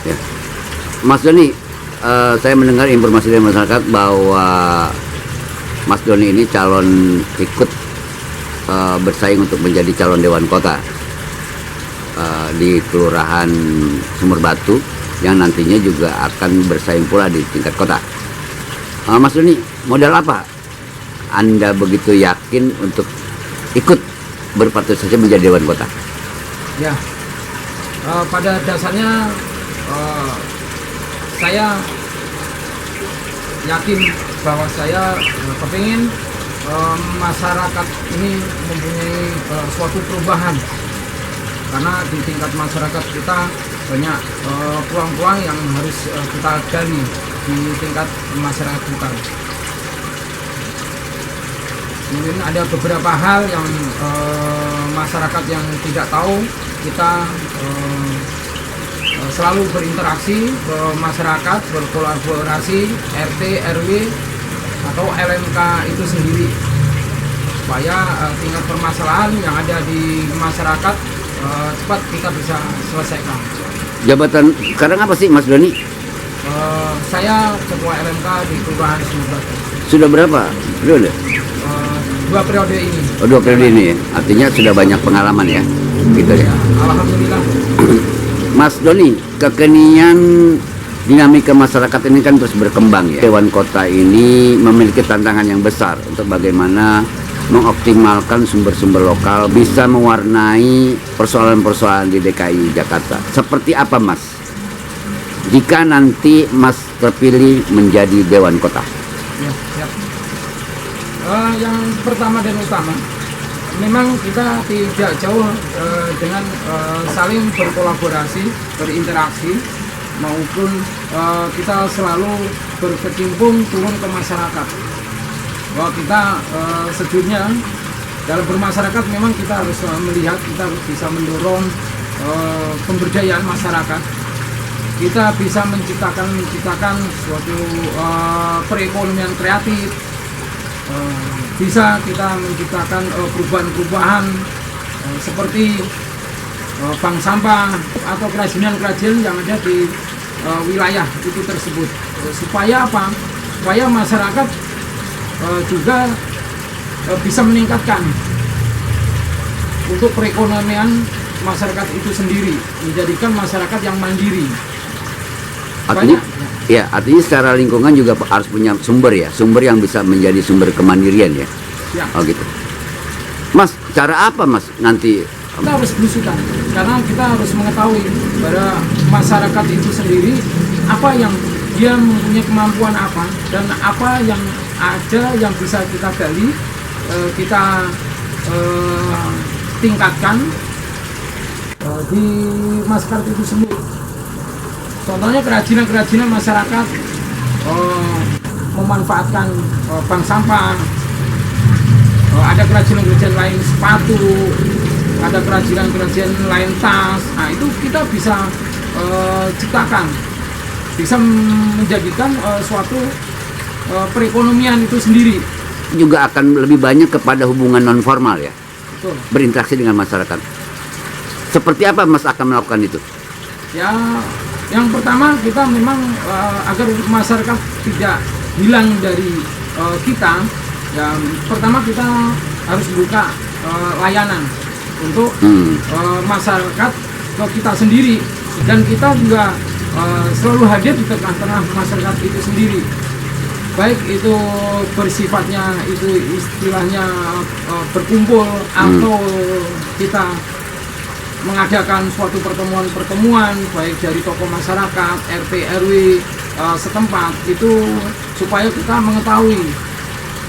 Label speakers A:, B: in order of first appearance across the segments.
A: Ya. Mas Doni, saya mendengar informasi dari masyarakat bahwa Mas Doni ini calon ikut bersaing untuk menjadi calon Dewan Kota di Kelurahan Sumber Batu yang nantinya juga akan bersaing pula di tingkat kota. Mas Doni, modal apa Anda begitu yakin untuk ikut berpartisipasi menjadi Dewan Kota?
B: Ya, pada dasarnya saya yakin bahwa saya kepingin masyarakat ini mempunyai suatu perubahan, karena di tingkat masyarakat kita banyak peluang-peluang yang harus kita gali di tingkat masyarakat kita. Mungkin ada beberapa hal yang masyarakat yang tidak tahu. Kita selalu berinteraksi ke masyarakat, berkolaborasi RT, RW atau LMK itu sendiri, supaya tingkat permasalahan yang ada di masyarakat cepat kita bisa selesaikan.
A: Jabatan sekarang apa sih Mas Doni?
B: Saya ketua LMK di Kelurahan Sumber Batu.
A: Sudah berapa periode?
B: 2 periode ini.
A: Oh, 2 periode ini ya? Artinya sudah banyak pengalaman ya? Gitu ya?
B: Alhamdulillah.
A: Mas Doni, kekinian dinamika masyarakat ini kan terus berkembang ya. Dewan Kota ini memiliki tantangan yang besar untuk bagaimana mengoptimalkan sumber-sumber lokal bisa mewarnai persoalan-persoalan di DKI Jakarta. Seperti apa Mas jika nanti Mas terpilih menjadi Dewan Kota?
B: Ya, siap. Yang pertama dan utama, memang kita tidak jauh dengan saling berkolaborasi, berinteraksi, maupun kita selalu berkecimpung turun ke masyarakat. Bahwa kita sejujurnya dalam bermasyarakat memang kita harus melihat, kita harus bisa mendorong pemberdayaan masyarakat. Kita bisa menciptakan suatu perekonomian kreatif. Bisa kita menciptakan perubahan-perubahan seperti bank sampah atau kerajinan-kerajinan yang ada di wilayah itu tersebut. Supaya apa? Supaya masyarakat juga bisa meningkatkan untuk perekonomian masyarakat itu sendiri, menjadikan masyarakat yang mandiri.
A: Artinya, artinya secara lingkungan juga harus punya sumber ya, sumber yang bisa menjadi sumber kemandirian ya.
B: Ya.
A: Oh gitu. Mas, cara apa Mas nanti?
B: Kita harus belusukan, karena kita harus mengetahui pada masyarakat itu sendiri apa yang dia mempunyai kemampuan apa dan apa yang ada yang bisa kita gali, kita tingkatkan di masyarakat itu sendiri. Contohnya kerajinan-kerajinan masyarakat memanfaatkan bank sampah, ada kerajinan-kerajinan lain sepatu, ada kerajinan-kerajinan lain tas. Nah itu kita bisa ciptakan, bisa menjadikan suatu perekonomian itu sendiri.
A: Juga akan lebih banyak kepada hubungan non formal ya.
B: Betul.
A: Berinteraksi dengan masyarakat. Seperti apa Mas akan melakukan itu?
B: Ya, yang pertama kita memang agar masyarakat tidak hilang dari kita. Ya, pertama kita harus buka layanan untuk masyarakat ke kita sendiri, dan kita juga selalu hadir di tengah-tengah masyarakat itu sendiri. Baik itu bersifatnya itu istilahnya berkumpul atau kita mengadakan suatu pertemuan-pertemuan baik dari tokoh masyarakat, RT, RW setempat itu, supaya kita mengetahui.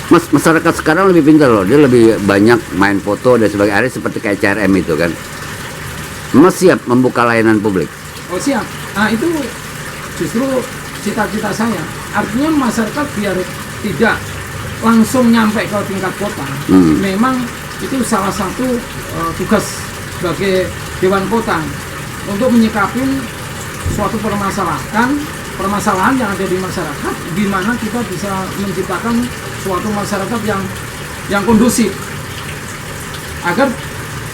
A: Mas, masyarakat sekarang lebih pintar loh, dia lebih banyak main foto dan sebagainya seperti kayak CRM itu kan. Mas siap membuka layanan publik?
B: Oh siap. Nah itu justru cita-cita saya. Artinya masyarakat biar tidak langsung nyampe ke tingkat kota. Memang itu salah satu tugas sebagai Dewan Kota untuk menyikapi suatu permasalahan yang ada di masyarakat, gimana kita bisa menciptakan suatu masyarakat yang kondusif agar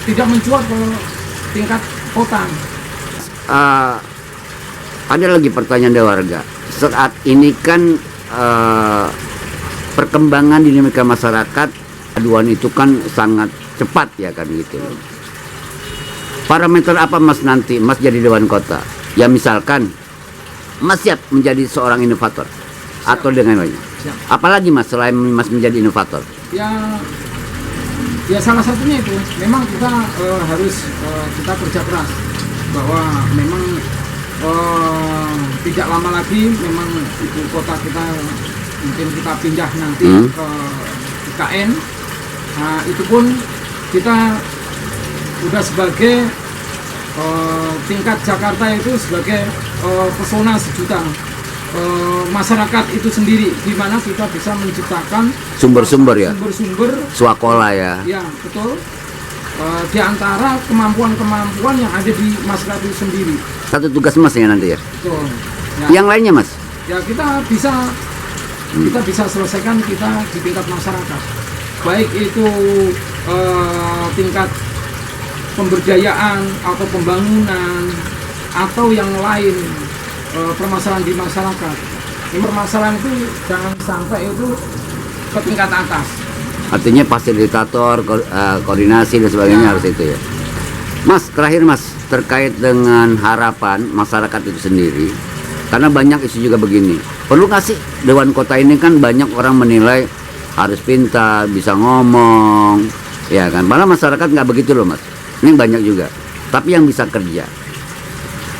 B: tidak mencuat ke tingkat kota.
A: Ada lagi pertanyaan dari warga. Saat ini kan perkembangan dinamika masyarakat aduan itu kan sangat cepat ya kan gitu. Parameter apa Mas nanti Mas jadi Dewan Kota? Ya misalkan Mas siap menjadi seorang inovator atau dengan lainnya. Apalagi Mas selain Mas menjadi inovator?
B: Ya salah satunya itu memang kita harus kita kerja keras bahwa memang tidak lama lagi memang ibu kota kita mungkin kita pindah nanti ke IKN. Nah, itu pun kita udah sebagai tingkat Jakarta itu sebagai pesona sejuta masyarakat itu sendiri, di mana kita bisa menciptakan
A: Sumber-sumber ya?
B: Sumber-sumber
A: Swakola ya?
B: Ya, betul. Di antara kemampuan-kemampuan yang ada di masyarakat itu sendiri.
A: Satu tugas Mas ya nanti ya?
B: Betul. Ya,
A: Yang lainnya Mas?
B: ya kita bisa selesaikan kita di tingkat masyarakat. Baik itu tingkat pemberdayaan atau pembangunan atau yang lain permasalahan di masyarakat. Ini permasalahan itu jangan sampai itu ke tingkat atas.
A: Artinya fasilitator, koordinasi dan sebagainya harus itu ya. Mas, terakhir Mas, terkait dengan harapan masyarakat itu sendiri. Karena banyak isu juga begini. Perlu nggak sih Dewan Kota ini kan banyak orang menilai harus pintar, bisa ngomong, ya kan. Malah masyarakat nggak begitu loh Mas. Ini banyak juga. Tapi yang bisa kerja.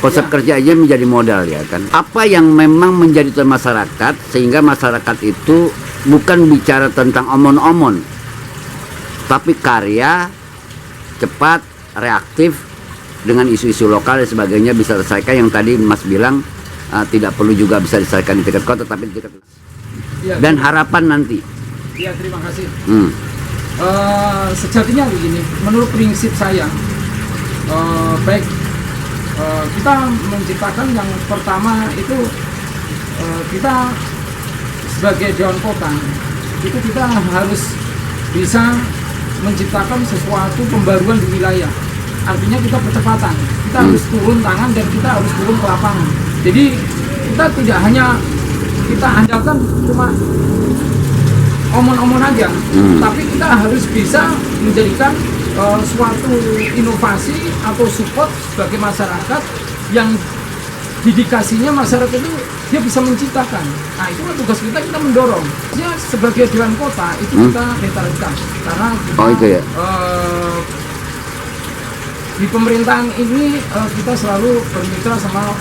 A: Konsep kerja aja menjadi modal ya kan. Apa yang memang menjadi tujuan masyarakat sehingga masyarakat itu bukan bicara tentang omon-omon, tapi karya cepat, reaktif dengan isu-isu lokal dan sebagainya bisa diselesaikan. Yang tadi Mas bilang tidak perlu juga bisa diselesaikan di tingkat kota, tapi di tingkat
B: Ya,
A: dan harapan nanti.
B: Ya, terima kasih. Sejatinya begini, menurut prinsip saya, baik kita menciptakan yang pertama itu kita sebagai Dewan Kota itu kita harus bisa menciptakan sesuatu pembaruan di wilayah. Artinya kita percepatan, kita harus turun tangan dan kita harus turun ke lapangan. Jadi kita tidak hanya kita andalkan cuma omon-omon aja, tapi kita harus bisa menjadikan suatu inovasi atau support sebagai masyarakat yang dedikasinya masyarakat itu dia bisa menciptakan. Nah, itu kan tugas kita mendorong. Ya, sebagai Dewan Kota itu kita netralitas karena kita di pemerintahan ini kita selalu bermitra sama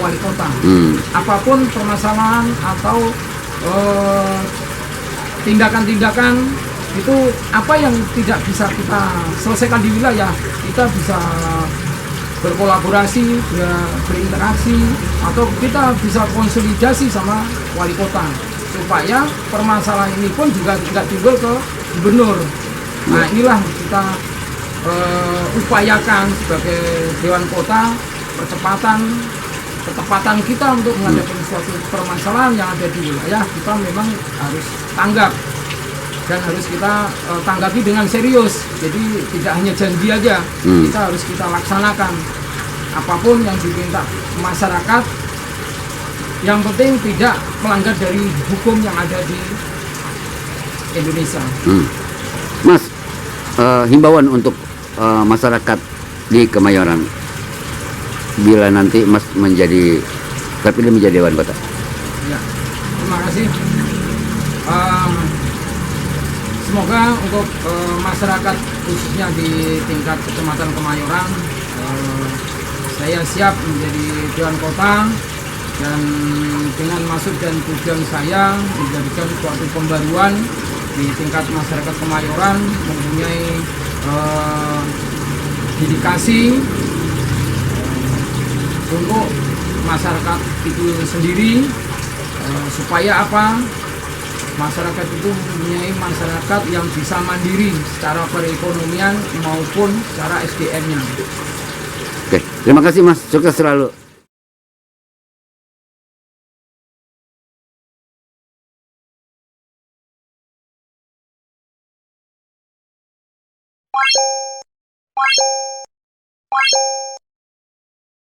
B: wali kota. Apapun permasalahan atau tindakan-tindakan itu apa yang tidak bisa kita selesaikan di wilayah, kita bisa berkolaborasi, berinteraksi, atau kita bisa konsolidasi sama wali kota supaya permasalahan ini pun juga tidak timbul ke gubernur. Nah, inilah kita upayakan sebagai Dewan Kota, ketepatan kita untuk menghadapi suatu permasalahan yang ada di wilayah, kita memang harus tanggap dan harus kita tanggapi dengan serius. Jadi tidak hanya janji aja, kita harus kita laksanakan apapun yang diminta masyarakat. Yang penting tidak melanggar dari hukum yang ada di Indonesia.
A: Mas, himbauan untuk masyarakat di Kemayoran bila nanti Mas terpilih menjadi Dewan Kota.
B: Ya, terima kasih. Semoga untuk masyarakat khususnya di tingkat Kecamatan Kemayoran, saya siap menjadi Dewan Kota dan dengan maksud dan tujuan saya menjadikan suatu pembaruan di tingkat masyarakat Kemayoran, mempunyai dedikasi untuk masyarakat itu sendiri, supaya apa? Masyarakat itu mempunyai masyarakat yang bisa mandiri secara perekonomian maupun secara SDM-nya.
A: Oke, terima kasih Mas, sukses selalu.